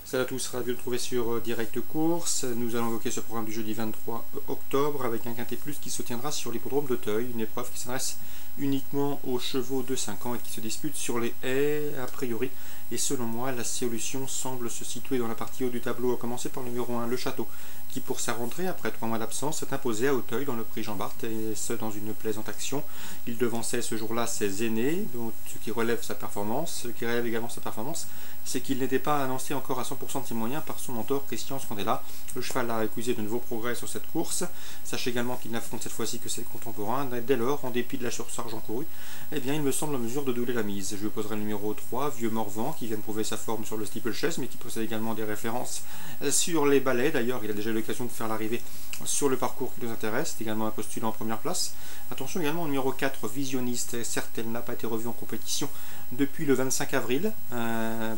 Salut à tous, ravi de le trouver sur Direct Course. Nous allons évoquer ce programme du jeudi 23 octobre avec un quintet plus qui se tiendra sur l'hippodrome d'Auteuil, une épreuve qui s'adresse uniquement aux chevaux de 5 ans et qui se dispute sur les haies a priori. Et selon moi, la solution semble se situer dans la partie haut du tableau, à commencer par le numéro 1, Le Château, qui pour sa rentrée, après 3 mois d'absence, s'est imposé à Auteuil dans le prix Jean-Bart, et ce dans une plaisante action. Il devançait ce jour-là ses aînés, donc ce qui relève sa performance. Ce qui relève également sa performance, c'est qu'il n'était pas annoncé encore à 100% de ses moyens par son mentor Christian Scandella. Le cheval a accusé de nouveaux progrès sur cette course. Sachez également qu'il n'affronte cette fois-ci que ses contemporains. Dès lors, en dépit de la surcharge encourue, eh bien, il me semble en mesure de doubler la mise. Je lui poserai le numéro 3, Vieux Morvan, qui vient de prouver sa forme sur le steeplechase, mais qui possède également des références sur les balais. D'ailleurs, il a déjà eu l'occasion de faire l'arrivée sur le parcours qui nous intéresse. C'est également un postulant en première place. Attention également au numéro 4, Visionniste. Certes, elle n'a pas été revue en compétition depuis le 25 avril,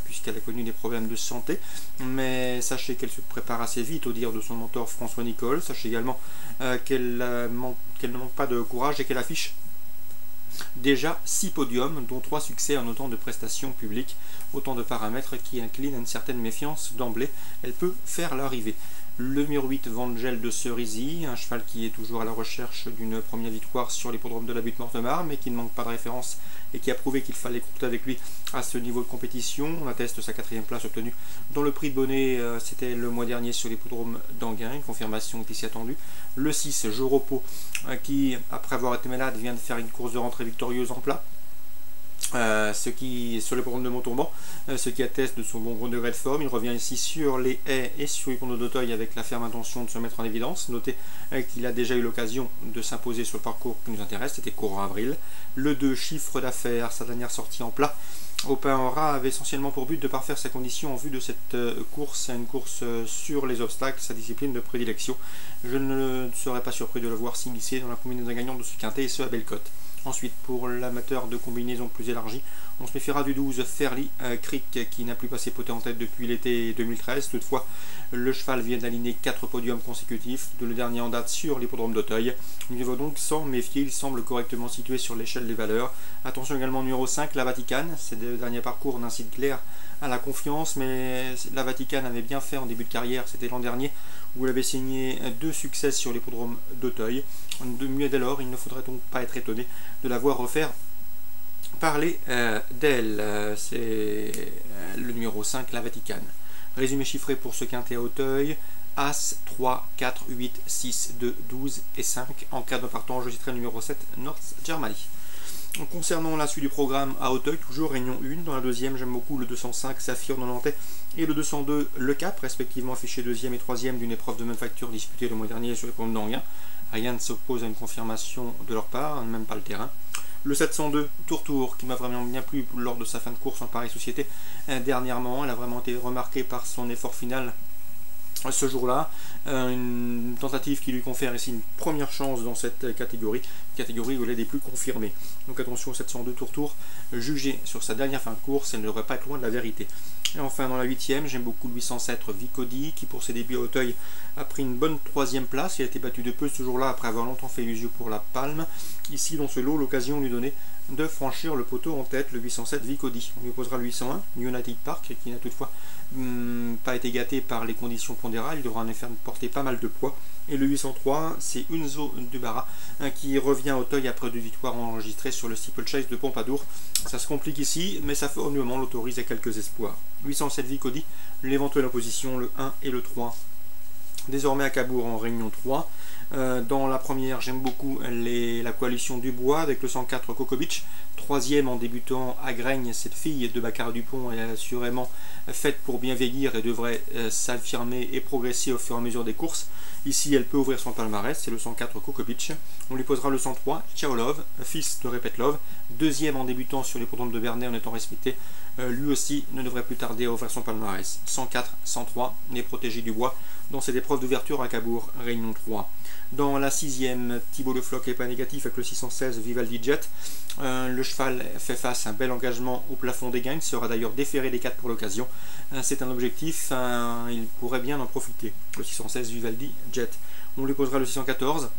puisqu'elle a connu des problèmes de santé, mais sachez qu'elle se prépare assez vite au dire de son mentor François Nicole. Sachez également qu'elle ne manque pas de courage et qu'elle affiche déjà 6 podiums, dont 3 succès en autant de prestations publiques, autant de paramètres qui inclinent à une certaine méfiance d'emblée. Elle peut faire l'arrivée. Le numéro 8, Vangel de Cerisy, un cheval qui est toujours à la recherche d'une première victoire sur l'hippodrome de la Butte-Mortemart, mais qui ne manque pas de référence et qui a prouvé qu'il fallait compter avec lui à ce niveau de compétition. On atteste sa 4e place obtenue dans le prix de Bonnet, c'était le mois dernier sur l'hippodrome d'Anguin, une confirmation qui s'y attendue. Le 6, Joropo, qui après avoir été malade vient de faire une course de rentrée victorieuse en plat. Ce qui sur les programmes de Montauban, ce qui atteste de son bon degré de forme. Il revient ici sur les haies et sur les condos d'Auteuil avec la ferme intention de se mettre en évidence. Notez qu'il a déjà eu l'occasion de s'imposer sur le parcours qui nous intéresse, c'était courant avril. Le 2, Chiffre d'affaires, sa dernière sortie en plat au pain en rat avait essentiellement pour but de parfaire sa condition en vue de cette course, une course sur les obstacles, sa discipline de prédilection. Je ne serais pas surpris de le voir s'immiscer dans la combinaison gagnante de ce quintet, et ce à belle cote. Ensuite, pour l'amateur de combinaison plus élargie, on se méfiera du 12, Fairly Creek, qui n'a plus passé poté en tête depuis l'été 2013. Toutefois, le cheval vient d'aligner 4 podiums consécutifs, le dernier en date sur l'hippodrome d'Auteuil. Il va donc s'en méfier, il semble correctement situé sur l'échelle des valeurs. Attention également au numéro 5, La Vaticane. Ces deux derniers parcours n'incitent clair à la confiance, mais La Vaticane avait bien fait en début de carrière, c'était l'an dernier, où elle avait signé 2 succès sur l'hippodrome d'Auteuil. De mieux dès lors, il ne faudrait donc pas être étonné de la voir refaire parler d'elle. C'est le numéro 5, La Vaticane. Résumé chiffré pour ce quintet à Auteuil: As, 3, 4, 8, 6, 2, 12 et 5. En cas de partant, je citerai le numéro 7, North Germany. Concernant la suite du programme à Auteuil, toujours Réunion 1. Dans la deuxième, j'aime beaucoup le 205, Saphir de Nantais, et le 202, Le Cap, respectivement affichés 2e et 3e d'une épreuve de même facture disputée le mois dernier sur les programmes d'Anguin. Rien ne s'oppose à une confirmation de leur part, même pas le terrain. Le 702, Tour, qui m'a vraiment bien plu lors de sa fin de course en pareille société dernièrement. Elle a vraiment été remarquée par son effort final ce jour-là, une tentative qui lui confère ici une première chance dans cette catégorie où elle est des plus confirmées. Donc attention au 702 Tour, jugé sur sa dernière fin de course, elle ne devrait pas être loin de la vérité. Et enfin dans la 8e, j'aime beaucoup le 807 Vicody, qui pour ses débuts à Auteuil a pris une bonne 3e place. Il a été battu de peu ce jour-là après avoir longtemps fait illusion pour la palme. Ici dans ce lot, l'occasion lui donnait de franchir le poteau en tête, le 807 Vicody. On lui opposera le 801 United Park, qui n'a toutefois pas été gâté par les conditions pondérales, il devra en effet porter pas mal de poids. Et le 803, c'est Unzo Dubara, qui revient à Auteuil après 2 victoires enregistrées sur le steeplechase de Pompadour. Ça se complique ici, mais sa forme du moment l'autorise à quelques espoirs. 807 Vicody, l'éventuelle opposition, le 1 et le 3. Désormais à Cabourg en Réunion 3. Dans la première, j'aime beaucoup la coalition Dubois avec le 104 Coco Beach. 3e en débutant à Graigne, cette fille de Baccarat Dupont est assurément faite pour bien vieillir et devrait s'affirmer et progresser au fur et à mesure des courses. Ici, elle peut ouvrir son palmarès, c'est le 104 Coco Beach. On lui posera le 103 Ciao Love, fils de Répète Love. 2e en débutant sur les programmes de Bernay en étant respecté. Lui aussi ne devrait plus tarder à ouvrir son palmarès. 104, 103, les protégés du bois dans cette épreuve d'ouverture à Cabourg, Réunion 3. Dans la 6e, Thibaut Le Floch n'est pas négatif avec le 616 Vivaldi Jet. Le cheval fait face à un bel engagement au plafond des gains, sera d'ailleurs déféré des 4 pour l'occasion. C'est un objectif, il pourrait bien en profiter. Le 616 Vivaldi Jet. On lui posera le 614.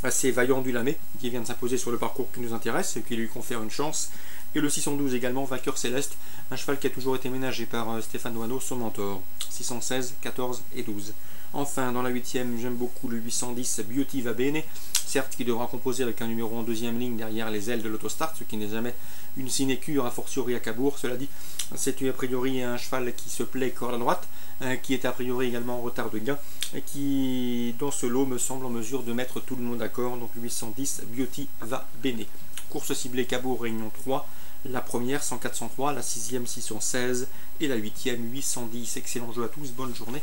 Assez vaillant du Lamé, qui vient de s'imposer sur le parcours qui nous intéresse et qui lui confère une chance Et le 612 également, vainqueur céleste, un cheval qui a toujours été ménagé par Stéphane Doisneau, son mentor. 616, 14 et 12. Enfin, dans la 8e, j'aime beaucoup le 810 Beauty Va Bene, certes qui devra composer avec un numéro en deuxième ligne derrière les ailes de l'autostart, ce qui n'est jamais une sinécure, a fortiori à Cabourg. Cela dit, c'est a priori un cheval qui se plaît corde à droite, qui est a priori également en retard de gain, et qui, dans ce lot, me semble en mesure de mettre tout le monde d'accord. Donc 810 Beauty Va Bene. Course ciblée Cabourg Réunion 3, la première 104-103, la 6e 616 et la 8e 810. Excellent jeu à tous, bonne journée.